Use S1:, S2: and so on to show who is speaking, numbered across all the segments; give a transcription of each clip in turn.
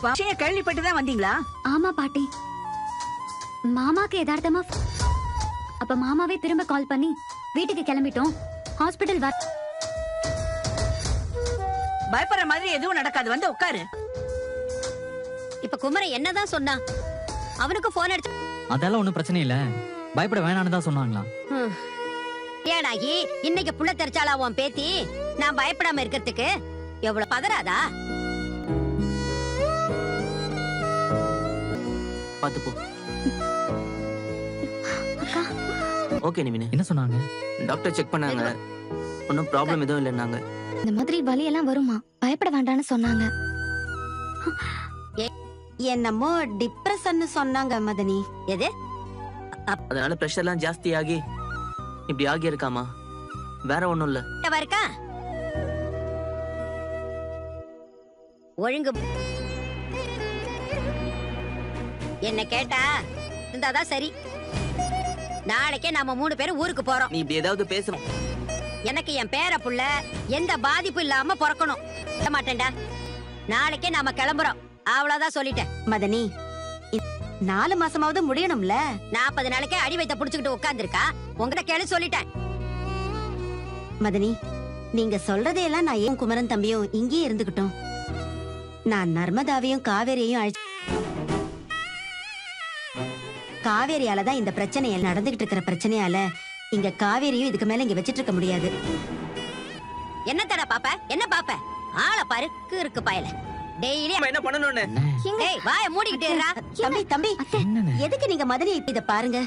S1: விஷயம் கேள்விப்பட்டுதான் வந்தீங்களா?
S2: ஆமா பாட்டி, மாமாக்கு யதார்த்தமா அப்ப மாமாவே திரும்ப கால் பண்ணி வீட்டுக்கு கிளம்பிட்டோம், ஹாஸ்பிடல் வர.
S1: பயப்படுற மாதிரி எதுவும் நடக்காது, வந்து உட்காரு.
S3: இப்ப குமரன் என்னதான் சொன்னா? அவனுக்கு போன் அடிச்சு
S4: அதெல்லாம் ஒண்ணும் பிரச்சனை இல்ல, பயப்பட வேணான்னு தான் சொன்னாங்களா?
S3: ஏடாகி இன்னைக்கு புள்ள தெரிச்சாலா உன் பேத்தி? நான் பயப்படாம இருக்கிறதுக்கு எவ்வளவு பதறாதா?
S5: பாத்து போ. ஓகே நிவின்.
S4: என்ன சொன்னாங்க?
S5: டாக்டர் செக் பண்ணாங்க, ஒன்னும் ப்ராப்ளம் எதுவும் இல்லைன்னாங்க.
S2: இந்த மாதிரி வலி எல்லாம் வருமா, பயப்பட வேண்டாம்னு சொன்னாங்க.
S3: என்னமோ டிப்ரெஷன் சொன்னாங்க மதனி. எது?
S5: அதனால பிரஷர்லாம் ஜாஸ்தி ஆகி இப்படி ஆகி இருக்காமா, வேற ஒண்ணும் இல்ல.
S3: இருக்கா ஒழுங்கு என்ன கேட்டா இருந்தாதான் சரி. நாளைக்கே நாம 3 பேரும் ஊருக்கு போறோம்.
S5: நீ இப்படி ஏதாவது பேசணும்.
S3: எனக்கு என் பேர புள்ள எந்த பாதிப்பு இல்லாம பிறக்கணும். மாட்டேன்டா. நாளைக்கே நாம கிளம்புறோம், அவ்வளவுதான் சொல்லிட்டேன்.
S6: மதனி, 4 மாசமாவது முடியணும்ல.
S3: 40 நாளைக்கே அடி வைத்த புடிச்சுக்கிட்டு உட்கார்ந்துருக்கா. உங்ககிட்ட கேளு சொல்லிட்டேன்.
S6: மதனி, நீங்க சொல்றதையெல்லாம் நான் ஏன் குமரன் தம்பியும் இங்கேயே இருந்துகிட்டோம். நான் நர்மதாவையும் காவேரியையும் காவேரியால தான் இந்த பிரச்சனை நடந்துகிட்டு இருக்கிற பிரச்சனையால இங்க காவேரியும் இதுக்கு மேல இங்க வச்சிட்டு இருக்க முடியாது.
S3: என்ன தடா பாப்ப? என்ன பாப்ப? ஆளை பாரு, இருக்கு பயல. டெய்லி
S5: என்ன பண்ணணும்னு?
S3: டேய் வாயை மூடிக்கிட்டே இருடா.
S6: தம்பி தம்பி, எதுக்கு நீங்க மதனி இத பாருங்க.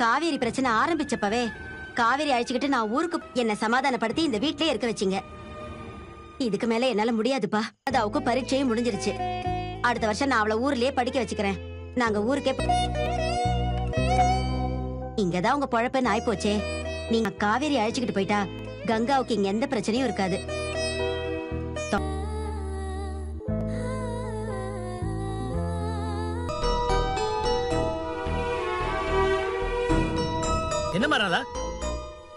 S6: காவேரி பிரச்சனை ஆரம்பிச்சப்பவே காவேரி அழைச்சுக்கிட்டு நான் ஊருக்கு என்ன சமாதானப்படுத்தி இந்த வீட்லயே இருக்க வச்சீங்க. இதுக்கு மேல என்னால முடியாதுப்பா. அதாவுக்கு பரீட்சையும் முடிஞ்சிருச்சு. அடுத்த வருஷம் நான் அவளை ஊர்லயே படிக்க வச்சுக்கிறேன். நாங்க ஊருக்கே இங்கதான் உங்க பொழப்பன்னு ஆயிப்போச்சே. நீங்க காவேரி அழைச்சுக்கிட்டு போயிட்டா கங்காவுக்கு இங்க எந்த பிரச்சனையும் இருக்காது.
S7: என்ன மாறாதா?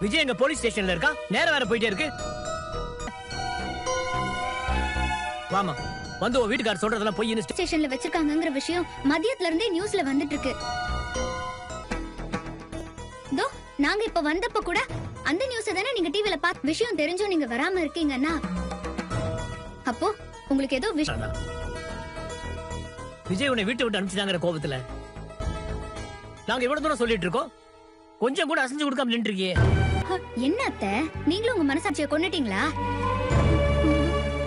S7: விஜய் எங்க போலீஸ் ஸ்டேஷன்ல இருக்கா, நேரம் வேற போயிட்டே இருக்கு. வாமா, வந்து உன் வீட்டுக்கார சொல்றதெல்லாம் போய்
S2: ஸ்டேஷன்ல வச்சிருக்காங்கங்கிற விஷயம் மதியத்துல இருந்தே நியூஸ்ல வந்துட்டு இருக்கு. தோ நாங்க இப்ப வந்தப்ப கூட அந்த நியூஸ் தானே நீங்க டிவில பார்த்து விஷயம் தெரிஞ்சும் நீங்க வராம இருக்கீங்கன்னா அப்போ உங்களுக்கு ஏதோ விஷயம்.
S7: விஜய் உன்னை வீட்டை விட்டு அனுப்பிச்சுதாங்கிற கோபத்துல நாங்க இவ்வளவு தூரம் சொல்லிட்டு இருக்கோம், கொஞ்சம் கூட அசைஞ்சு கொடுக்காம நின்று இருக்கியே.
S2: என்ன அத்தை, நீங்களும் உங்க மனசாட்சியை கொன்னுட்டீங்களா?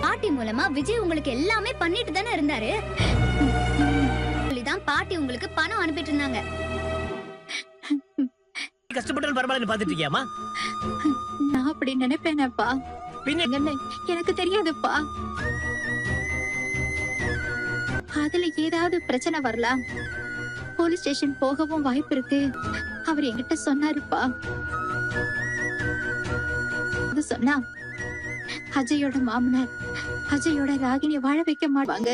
S2: பாட்டி மூலமா விஜய் உங்களுக்கு எல்லாமே பண்ணிட்டு தானே இருந்தாரு. தான் பாட்டி உங்களுக்கு பணம் அனுப்பிட்டு இருந்தாங்க.
S7: கஷ்டப்பட்டாலும் பரவாயில்ல பாத்துட்டு இருக்கியாமா?
S8: நான் அப்படி நினைப்பேனப்பா.
S7: பின்ன
S8: எனக்கு தெரியாதுப்பா. அதுல ஏதாவது பிரச்சனை வரலாம், போலீஸ் ஸ்டேஷன் போகவும் வாய்ப்பு இருக்கு. அவர் என்கிட்ட சொன்னாருப்பா. சொன்னா அஜயோட மாமனார் அஜயோட ராகினிய வாழ வைக்க மாட்டாங்க.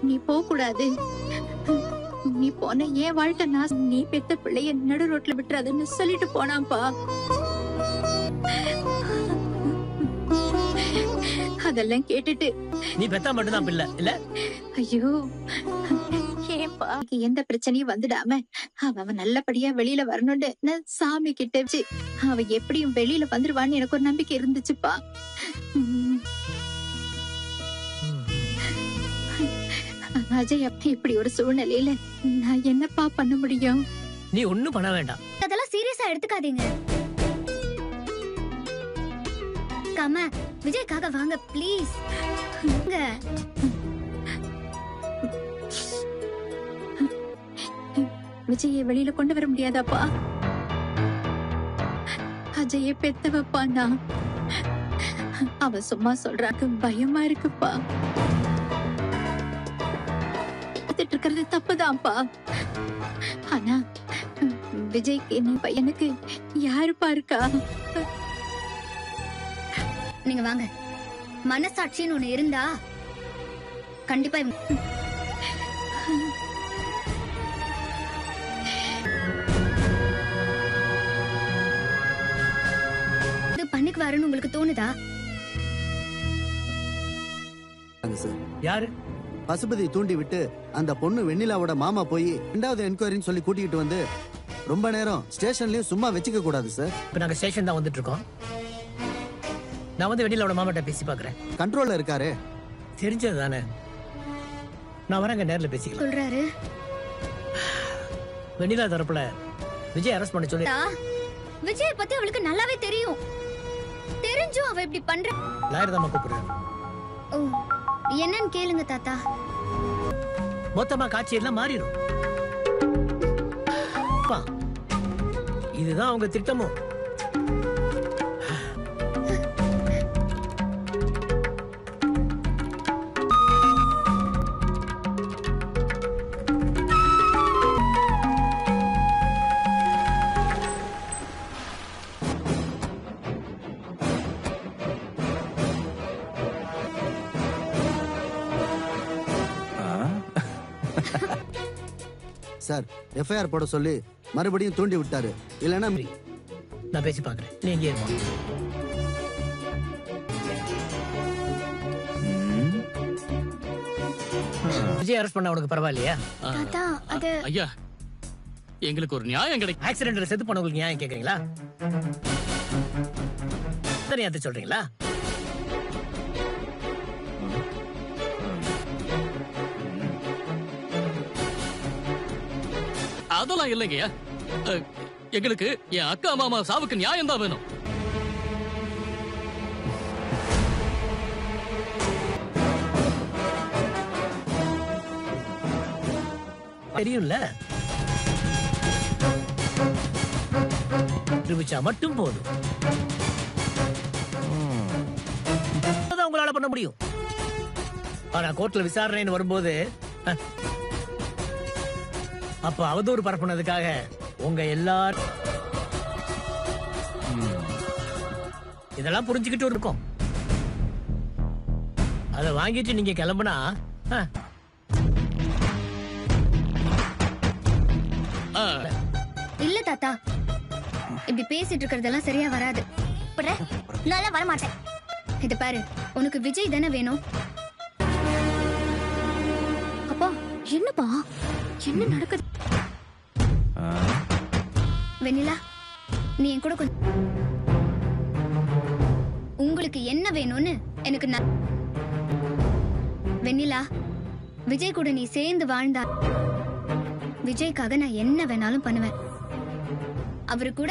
S8: நீ போக கூடாது, நீ போன ஏன் வாழ்க்கை நான், நீ பெத்த பிள்ளைய நடு ரோட்ல விட்டுறாதுன்னு சொல்லிட்டு போனாப்பா. அதெல்லாம் கேட்டுட்டு
S7: நீ பெத்தா மட்டும்தான் பிள்ளை இல்ல?
S8: ஐயோ ஏன்பா எந்த பிரச்சனையும் வந்துடாம அவன் நல்லபடியா வெளியில வரணும்னு நான் சாமி கிட்ட வச்சு அவ எப்படியும் வெளியில வந்துருவான்னு எனக்கு ஒரு நம்பிக்கை இருந்துச்சுப்பா. அஜய் இப்படி ஒரு சூழ்நிலையில நான் என்னப்பா பண்ண முடியும்?
S7: நீ ஒண்ணும் பண்ண வேண்டாம்.
S2: அதெல்லாம் சீரியஸா எடுத்துக்காதீங்க. கம விஜய்க்காக வாங்க ப்ளீஸ்.
S8: விஜயை வெளியில கொண்டு வர முடியாதாப்பா? அஜய பெத்தவப்பா நான். அவ சும்மா சொல்றாக்கு பயமா இருக்குப்பா. இருக்கிறது தப்புதான்ப்பா. ஆனா விஜய்க்கு என்ன பையனுக்கு யாருப்பா இருக்கா?
S2: நீங்க வாங்க. மனசாட்சின்னு ஒண்ணு இருந்தா கண்டிப்பா இது பண்ணிக்குவாருன்னு உங்களுக்கு தோணுதா?
S7: யாரு
S9: பசுபதி தூண்டி விட்டு அந்த பொண்ணு வெண்ணிலாவோட மாமா போய் 2வது என்கொயரின்னு சொல்லி கூட்டிகிட்டு வந்து ரொம்ப நேரம் ஸ்டேஷன்லயும் சும்மா வச்சுக்க கூடாது சார்.
S7: இப்ப நாங்க ஸ்டேஷன் தான் வந்துட்டு இருக்கோம். நான் வந்து வெண்ணிலாவோட மாமாட்ட பேசி பாக்குறேன்.
S9: கண்ட்ரோல்ல இருக்காரு.
S7: தெரிஞ்சது தானே. நான் வரேங்க, நேர்ல பேசிக்கலாம்.
S2: சொல்றாரு
S7: வெண்ணிலா தரப்புல விஜய் அரெஸ்ட் பண்ண சொல்லி
S2: விஜய பத்தி அவளுக்கு நல்லாவே தெரியும். தெரிஞ்சும் அவ இப்படி பண்ற.
S7: லாயர் தான் கூப்பிடுறேன்.
S2: ஓ, என்னன்னு கேளுங்க தாத்தா.
S7: மொத்தமா காட்சி எல்லாம் மாறிடும். இதுதான் அவங்க திட்டமும்.
S9: சார் எஃப்ஐஆர் போட சொல்லி மறுபடியும் தூண்டி விட்டாரு. இல்லைன்னா
S7: நான் பேசி பாக்குறேன். நீ எங்கே இருமா? விஜய் அரெஸ்ட் பண்ண உனக்கு பரவாயில்லையா?
S2: தாத்தா அது
S10: ஐயா, எங்களுக்கு ஒரு நியாயம் கிடைக்கும்.
S7: ஆக்சிடென்ட்ல செத்து பண்ணவங்களுக்கு நியாயம் கேக்குறீங்களா? நியாயத்தை சொல்றீங்களா?
S10: அதெல்லாம் இல்லைங்கய்யா. எங்களுக்கு என் அக்கா மாமா சாவுக்கு நியாயம் தான் வேணும்.
S7: தெரியும்ல, நிரூபிச்சா மட்டும் போதும். அதான் உங்களால பண்ண முடியும். ஆனா கோர்ட்ல விசாரணைன்னு வரும்போது அப்ப அவதூறு பரப்புனதுக்காக உங்க எல்லாரும் இதெல்லாம் புரிஞ்சுக்கிட்டு இருக்கோம். அதை வாங்கிட்டு நீங்க கிளம்புனா
S2: இல்ல தாத்தா, இப்படி பேசிட்டு இருக்கிறதெல்லாம் சரியா வராது. நான் வர மாட்டேன். இது பாரு, உனக்கு விஜய் தானே வேணும். அப்பா என்னப்பா, என்ன நடக்குது? வெண்ணிலா, நீ என் கூட உங்களுக்கு என்ன வேணும்னு எனக்கு வெண்ணிலா, விஜய் கூட நீ சேர்ந்து வாழ்ந்தா விஜய்க்காக நான் என்ன வேணாலும் பண்ணுவேன். அவரு கூட